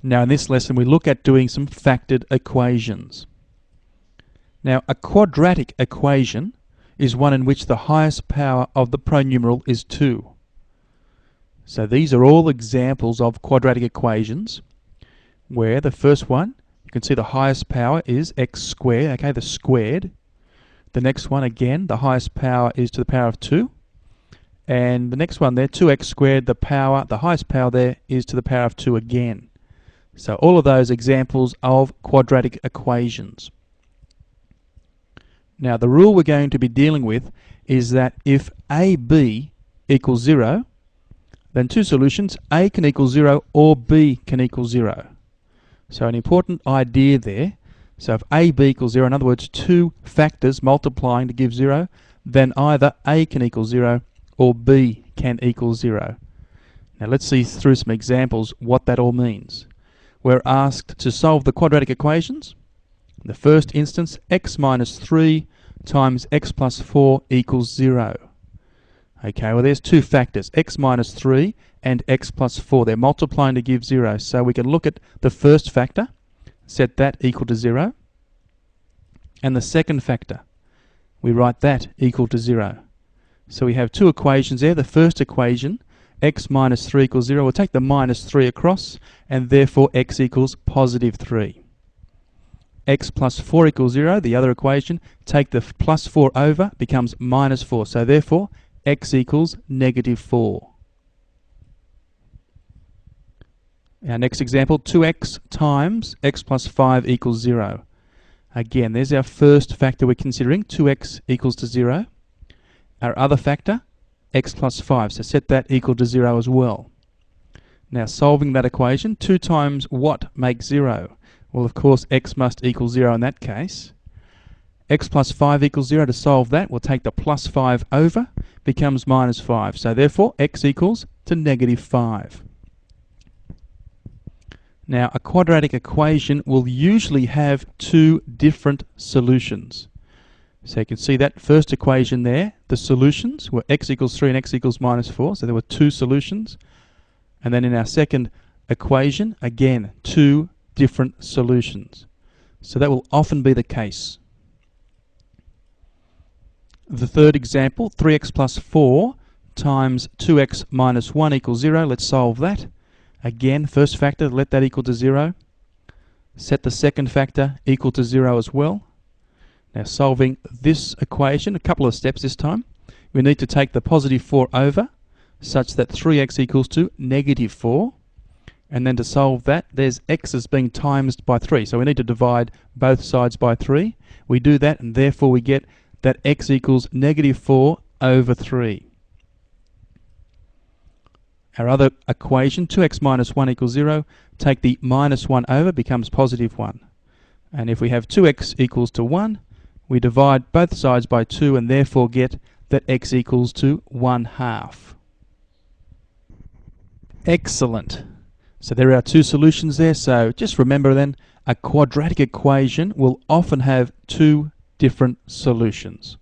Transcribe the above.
Now in this lesson we look at doing some factored equations. Now a quadratic equation is one in which the highest power of the pronumeral is 2. So these are all examples of quadratic equations where the first one, you can see the highest power is x squared, okay, the squared. The next one, again, the highest power is to the power of 2. And the next one there, 2x squared, the highest power there is to the power of 2 again. So all of those examples of quadratic equations. Now the rule we're going to be dealing with is that if AB equals 0, then two solutions, A can equal 0 or B can equal 0. So an important idea there. So if AB equals 0, in other words, two factors multiplying to give 0, then either A can equal 0 or B can equal 0. Now let's see through some examples what that all means. We're asked to solve the quadratic equations. In the first instance, x minus 3 times x plus 4 equals 0. Okay, well there's two factors, x minus 3 and x plus 4. They're multiplying to give 0. So we can look at the first factor, set that equal to 0. And the second factor, we write that equal to 0. So we have two equations there. The first equation, x minus 3 equals 0. We'll take the minus 3 across, and therefore x equals positive 3. X plus 4 equals 0. The other equation, take the plus 4 over, becomes minus 4. So therefore, x equals negative 4. Our next example, 2x times x plus 5 equals 0. Again, there's our first factor we're considering, 2x equals to 0. Our other factor, x plus 5, so set that equal to 0 as well. Now solving that equation, 2 times what makes 0? Well, of course, x must equal 0 in that case. X plus 5 equals 0. To solve that, we'll take the plus 5 over, becomes minus 5. So therefore, x equals to negative 5. Now, a quadratic equation will usually have two different solutions. So you can see that first equation there, the solutions were x equals 3 and x equals minus 4. So there were two solutions. And then in our second equation, again, two different solutions. So that will often be the case. The third example, 3x plus 4 times 2x minus 1 equals 0. Let's solve that. Again, first factor, let that equal to 0. Set the second factor equal to 0 as well. Now solving this equation, a couple of steps this time. We need to take the positive 4 over, such that 3x equals to negative 4. And then to solve that, there's x is being times by 3. So we need to divide both sides by 3. We do that, and therefore we get that x equals negative 4 over 3. Our other equation, 2x minus 1 equals 0, take the minus 1 over, becomes positive 1. And if we have 2x equals to 1, we divide both sides by 2 and therefore get that x equals to 1/2. Excellent. So there are two solutions there. So just remember then, a quadratic equation will often have two different solutions.